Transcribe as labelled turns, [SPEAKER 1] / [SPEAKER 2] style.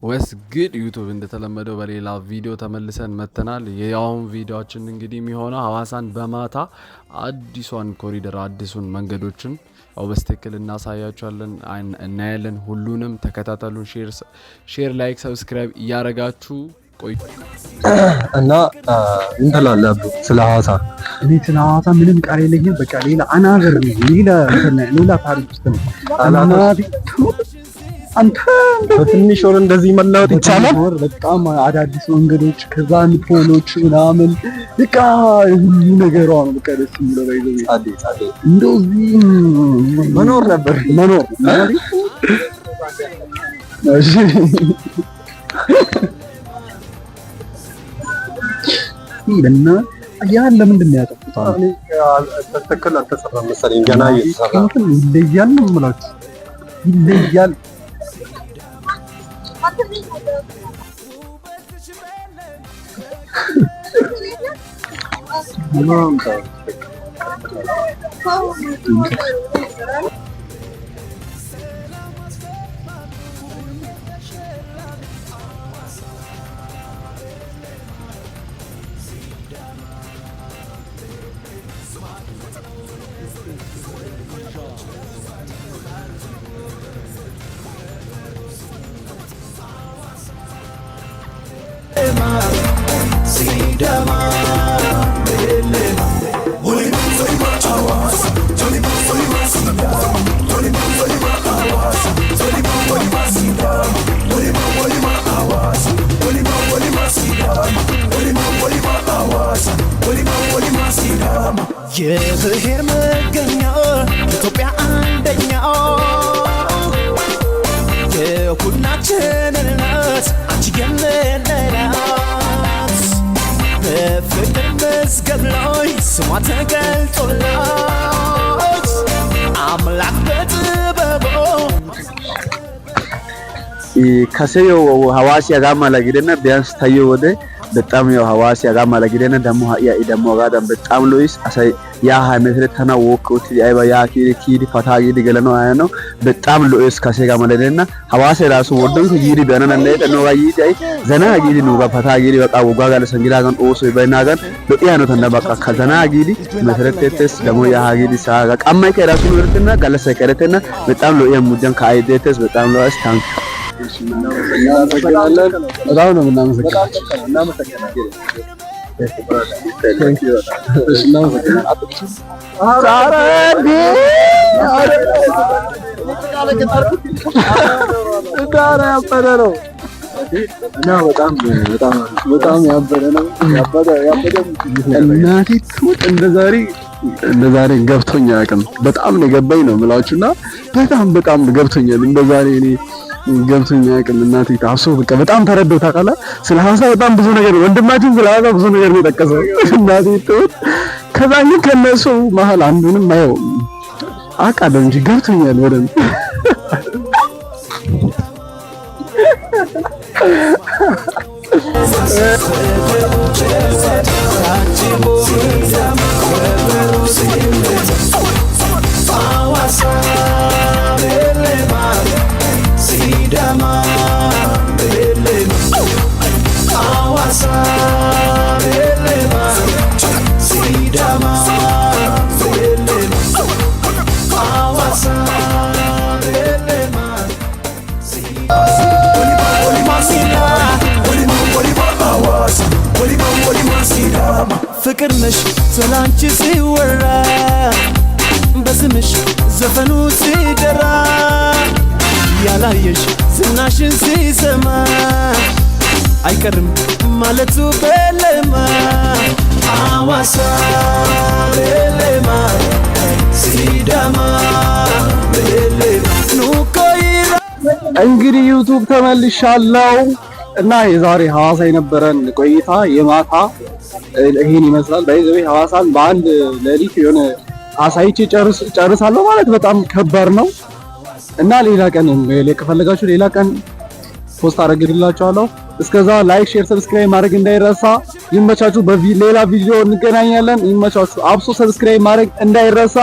[SPEAKER 1] ወስ ግድ ዩቲዩብ እንደተለመደው በሌላ ቪዲዮ ተመልሰን መተናል። የያውን ቪዲዮአችን እንግዲህ የሚሆነው ሐዋሳን በማታ አዲሷን ኮሪደር አዲሱን መንገዶችን በስትክክል እናሳያችኋለን፣ እናያለን። ሁሉንም ተከታተሉን። ሼር ላይክ ሰብስክራይብ እያረጋችሁ ቆይ
[SPEAKER 2] እና እንተላላብ ስለ ሐዋሳ
[SPEAKER 3] እኔ ስለ ሐዋሳ ምንም ቃል የለኝም። በቃ ሌላ አናገር ሌላ ታሪክ ውስጥ ነው። አንተ
[SPEAKER 2] በትንሽ ወር እንደዚህ መለወጥ ይቻላል።
[SPEAKER 3] በጣም አዳዲስ መንገዶች ከዛን ፖሎች ምናምን በቃ ሁሉ ነገሯ ነው። በቃ ደስ የሚለው ባይዘው እንደዚህ
[SPEAKER 2] መኖር ነበር።
[SPEAKER 3] እሺ ይልና ያን ለምንድን ነው ያጠፉት?
[SPEAKER 2] ተተከለ አልተሰራም መሰለኝ ገና እየተሰራ
[SPEAKER 3] ይለያል ነው የምላችሁ፣ ይለያል።
[SPEAKER 4] የብሔር መገኛ ኢትዮጵያ አንደኛ የሁላችን እናት አንቺ የምንላት በፍቅር መዝገብ ላይ ስሟ ተገልጦላት አምላክ በጥበቡ
[SPEAKER 2] ከሰዮ ሐዋሲ ያጋማ ለግደና ቢያንስ ታየ ወደ በጣም ያው ሐዋሲ ያጋማ ለግደና ደሞ ያ ደሞ ጋዳም በጣም ሎይስ አሳይ ያ ሃይመትረ ተና ወቆት አይባ ያ ኪዲ ፈታጊ ዲገለኖ አያነው በጣም ሎይስ ከሰጋ ማለደና ሐዋሲ ራሱ ወደን ኪዲ ቢያነና ነይተ ነው ጋይቲ አይ ዘና ጊዲ ነው ፈታጊ በቃ ወጋጋ ለሰንጊላ ጋን ኦሶ በይናጋን በጥያ ነው ተና በቃ ከዘና ጊዲ መሰረተተስ ደሞ ያ ጊዲ ሳጋ ቀማይ ከራሱ ወርትና ጋለሰ ከረተና በጣም ሎየ ሙጀን ካይደተስ በጣም ሎይስ ታንክ
[SPEAKER 3] በጣም ነው የምናመሰግነው። በጣም ያበደ ነው። እናቴ ትሙት እንደዛሬ ገብቶኛ አያውቅም። በጣም ነው ገባኝ ነው የምላችሁና በጣም ገብቶኛል እንደዛሬ እኔ ገብቶኛ አያውቅም። እናቴ ታሶ በቃ በጣም ተረዳው ታውቃለህ። ስለ ሐዋሳ በጣም ብዙ ነገር ወንድማችን ስለ ሐዋሳ ብዙ ነገር ነው የጠቀሰው። እናቴ ትሙት ከዛ ግን ከነሱ መሀል አንዱንም አየው አውቃለሁ እንጂ ገብቶኛል በደንብ
[SPEAKER 4] ፍቅር ነሽ ስላንቺ ሲወራ በስምሽ ዘፈኑ ሲደራ ያላየሽ ዝናሽን ሲሰማ አይቀርም ማለቱ በለማ ሐዋሳ በለማ ሲዳማ በለማ ኑኮይራ
[SPEAKER 3] እንግዲህ ዩቲዩብ ተመልሻለሁ እና የዛሬ ሐዋሳ የነበረን ቆይታ የማታ ይሄን ይመስላል። ባይዘው ሐዋሳን በአንድ ሌሊት የሆነ አሳይቼ ጨርሳለሁ ማለት በጣም ከባድ ነው እና ሌላ ቀን ከፈለጋችሁ ሌላ ቀን ፖስት አደርግላችኋለሁ። እስከዛ ላይክ፣ ሼር፣ ሰብስክራይብ ማድረግ እንዳይረሳ። ይመቻችሁ። በሌላ ቪዲዮ እንገናኛለን። ይመቻችሁ። አብሶ ሰብስክራይብ ማድረግ እንዳይረሳ።